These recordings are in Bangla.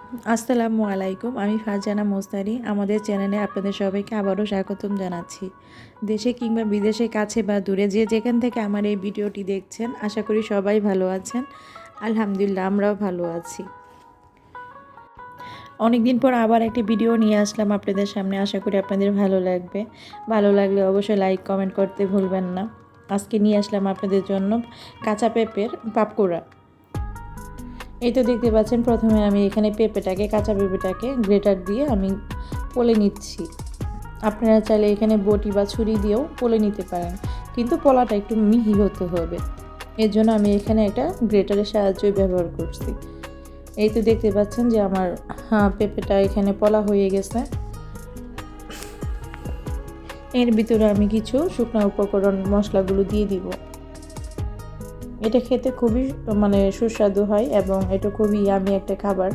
আসসালামু আলাইকুম। আমি ফারজানা মোস্তারি। আমাদের চ্যানেলে আপনাদের সবাইকে আবারও স্বাগতম জানাচ্ছি। দেশে কিংবা বিদেশে, কাছে বা দূরে যে যেখান থেকে আমার এই ভিডিওটি দেখছেন, আশা করি সবাই ভালো আছেন। আলহামদুলিল্লাহ, আমরাও ভালো আছি। অনেক দিন পর আবার একটি ভিডিও নিয়ে আসলাম আপনাদের সামনে। আশা করি আপনাদের ভালো লাগবে। ভালো লাগলে অবশ্যই লাইক কমেন্ট করতে ভুলবেন না। আজকে নিয়ে আসলাম আপনাদের জন্য কাঁচা পেঁপের পাপকোড়া। এই তো দেখতে পাচ্ছেন, প্রথমে আমি এখানে কাঁচা পেঁপেটাকে গ্রেটার দিয়ে আমি পলে নিচ্ছি। আপনারা চাইলে এখানে বটি বা ছুরি দিয়েও পলে নিতে পারেন, কিন্তু পলাটা একটু মিহি হতে হবে। এর জন্য আমি এখানে একটা গ্রেটারের সাহায্যই ব্যবহার করছি। এই তো দেখতে পাচ্ছেন যে আমার পেঁপেটা এখানে পলা হয়ে গেছে। এর ভিতরে আমি কিছু শুকনো উপকরণ মশলাগুলো দিয়ে দিব। এটা খেতে খুবই সুস্বাদু হয় এবং এটা খুবই ইয়ামি একটা খাবার।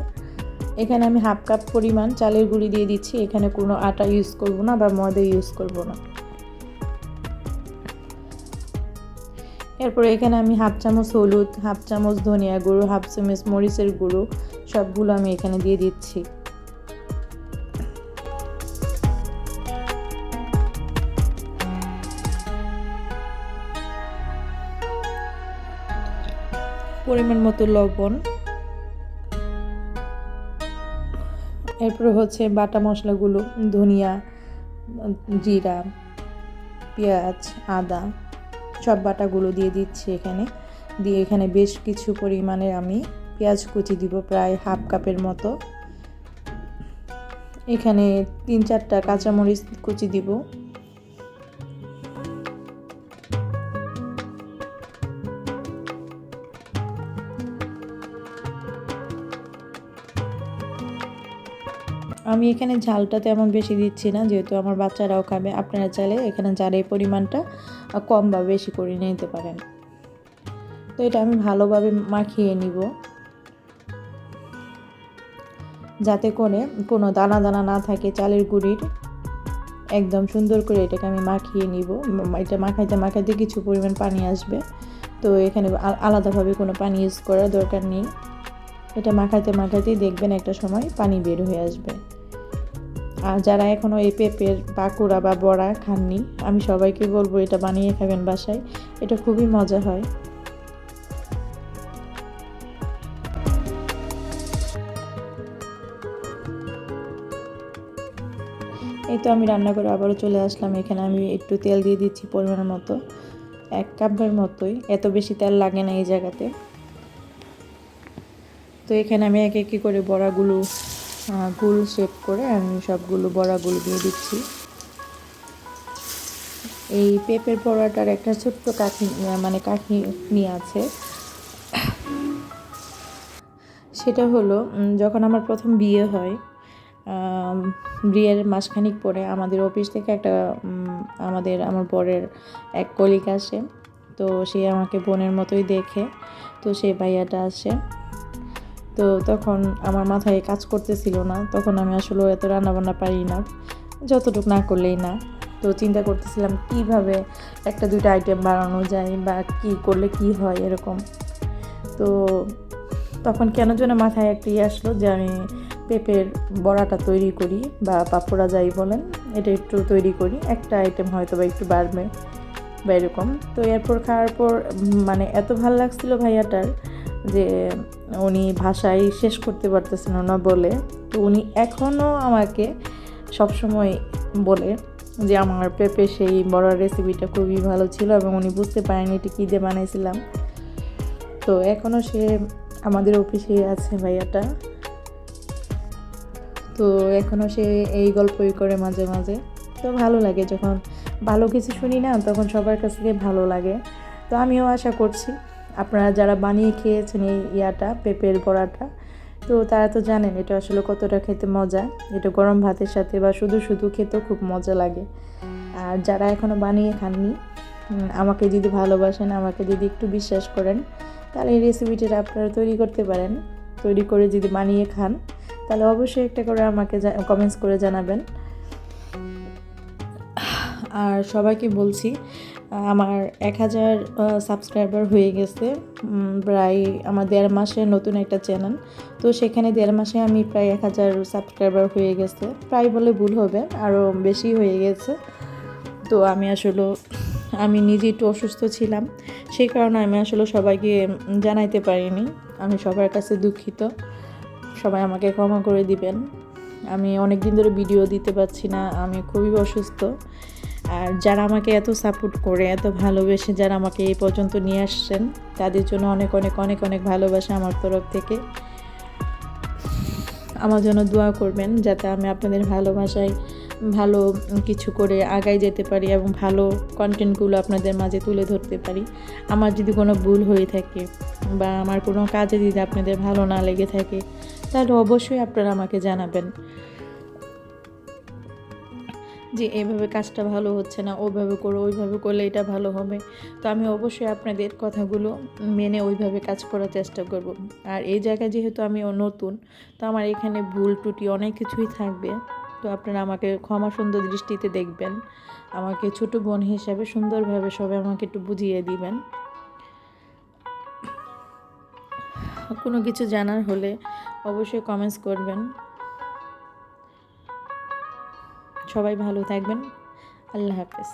এখানে আমি হাফ কাপ পরিমাণ চালের গুঁড়ি দিয়ে দিচ্ছি। এখানে কোনো আটা ইউজ করব না বা ময়দা ইউজ করব না। এরপরে এখানে আমি হাফ চামচ হলুদ, হাফ চামচ ধনিয়া গুঁড়ো, হাফ চামচ মরিচের গুঁড়ো সবগুলো আমি এখানে দিয়ে দিচ্ছি। পরিমাণ মতো লবণ। এরপরে হচ্ছে বাটা মশলাগুলো, ধনিয়া, জিরা, পেঁয়াজ, আদা সব বাটাগুলো দিয়ে দিচ্ছি এখানে। দিয়ে এখানে বেশ কিছু পরিমাণে আমি পেঁয়াজ কুচি দিব, প্রায় হাফ কাপের মতো। এখানে 3-4টা কাঁচামরিচ কুচি দিব। আমি এখানে ঝালটা তেমন বেশি দিচ্ছি না, যেহেতু আমার বাচ্চারাও খাবে। আপনারা চাইলে এখানে ঝালের পরিমাণটা কম বা বেশি করে নিতে পারেন। তো এটা আমি ভালোভাবে মাখিয়ে নিব, যাতে করে কোনো দানা দানা না থাকে চালের গুঁড়ির। একদম সুন্দর করে এটাকে আমি মাখিয়ে নিব। এটা মাখাইতে কিছু পরিমাণ পানি আসবে। তো এখানে আলাদাভাবে কোনো পানি ইউজ করার দরকার নেই। এটা মাখাইতেই দেখবেন একটা সময় পানি বের হয়ে আসবে। আর যারা এখনও এই পেঁপের পাকোড়া বা বড়া খাননি, আমি সবাইকে বলবো এটা বানিয়ে খাবেন বাসায়। এটা খুবই মজা হয়। এই তো আমি রান্না করে আবারও চলে আসলাম। এখানে আমি একটু তেল দিয়ে দিচ্ছি পরিমাণ মতো, 1 কাপের মতোই। এত বেশি তেল লাগে না এই জায়গাতে। তো এখানে আমি এক এক করে বড়াগুলো গোল শেপ করে আমি সবগুলো বড়াগুলো দিয়ে দিচ্ছি। এই পেঁপের বড়াটার একটা ছোট্ট কাহিনী আছে। সেটা হলো, যখন আমার প্রথম বিয়ে হয়, বিয়ের মাসখানিক পরে আমাদের অফিস থেকে আমার বরের এক কলিগ আসে। তো সে আমাকে বোনের মতোই দেখে। তো সেই ভাইয়াটা আসে। তো তখন আমার মাথায় কাজ করতেছিল না। তখন আমি আসলে এত রান্নাবান্না পারি না, যতটুকু না করলেই না। তো চিন্তা করতেছিলাম কীভাবে 1-2টা আইটেম বানানো যায় বা কী করলে কী হয় এরকম। তো তখন কেন যেন মাথায় একটা আসলো যে আমি পেঁপের বড়াটা তৈরি করি বা পাপোড়া যাই বলেন, এটা একটু তৈরি করি। একটা আইটেম হয়তো বা একটু বাড়বে বা এরকম। তো এরপর খাওয়ার পর এত ভালো লাগছিলো ভাইয়াটার, যে উনি ভাষায় শেষ করতে পারতেছেন না বলে। তো উনি এখনও আমাকে সবসময় বলে যে আমার পেঁপে সেই বড়ার রেসিপিটা খুবই ভালো ছিল এবং উনি বুঝতে পারেনি এটা কী দিয়ে বানাইছিলাম। তো এখনও সে আমাদের অফিসে আছে ভাইয়াটা। তো এখনও সে এই গল্পই করে মাঝে মাঝে। তো ভালো লাগে, যখন ভালো কিছু শুনি না তখন সবার কাছ থেকে ভালো লাগে। তো আমিও আশা করছি আপনারা যারা বানিয়ে খেয়েছেন এই পেঁপের বড়াটা, তো তারা তো জানেন এটা আসলে কতটা খেতে মজা। এটা গরম ভাতের সাথে বা শুধু শুধু খেতেও খুব মজা লাগে। আর যারা এখনও বানিয়ে খাননি, আমাকে যদি ভালোবাসেন, আমাকে যদি একটু বিশ্বাস করেন, তাহলে এই রেসিপিটা আপনারা তৈরি করতে পারেন। তৈরি করে যদি বানিয়ে খান, তাহলে অবশ্যই একটা করে আমাকে কমেন্টস করে জানাবেন। আর সবাইকে বলছি, আমার 1000 সাবস্ক্রাইবার হয়ে গেছে। প্রায় আমার 1.5 মাসে নতুন একটা চ্যানেল। তো সেখানে 1.5 মাসে আমি প্রায় 1000 সাবস্ক্রাইবার হয়ে গেছে। প্রায় বলে ভুল হবে, আরও বেশি হয়ে গেছে। তো আমি নিজে একটু অসুস্থ ছিলাম, সেই কারণে আমি আসলে সবাইকে জানাইতে পারিনি। আমি সবার কাছে দুঃখিত, সবাই আমাকে ক্ষমা করে দিবেন। আমি অনেক দিন ধরে ভিডিও দিতে পারছি না, আমি খুবই অসুস্থ। আর যারা আমাকে এত সাপোর্ট করে, এত ভালোবেসে যারা আমাকে এই পর্যন্ত নিয়ে আসছেন, তাদের জন্য অনেক অনেক অনেক অনেক ভালোবাসা আমার তরফ থেকে। আমার জন্য দোয়া করবেন যাতে আমি আপনাদের ভালোবাসায় ভালো কিছু করে আগায় যেতে পারি এবং ভালো কন্টেন্টগুলো আপনাদের মাঝে তুলে ধরতে পারি। আমার যদি কোনো ভুল হয়ে থাকে বা আমার কোনো কাজে যদি আপনাদের ভালো না লেগে থাকে, তাহলে অবশ্যই আপনারা আমাকে জানাবেন যে এইভাবে কাজটা ভালো হচ্ছে না, ওইভাবে করো, ওইভাবে করলে এটা ভালো হবে। তো আমি অবশ্যই আপনাদের কথাগুলো মেনে ওইভাবে কাজ করার চেষ্টা করব। আর এই জায়গায় যেহেতু আমি নতুন, তো আমার এখানে ভুল ত্রুটি অনেক কিছুই থাকবে। তো আপনারা আমাকে ক্ষমা সুন্দর দৃষ্টিতে দেখবেন, আমাকে ছোট বোন হিসাবে সুন্দরভাবে সবাই আমাকে একটু বুঝিয়ে দিবেন। কোনো কিছু জানার হলে অবশ্যই কমেন্টস করবেন। সবাই ভালো থাকবেন। আল্লাহ হাফেজ।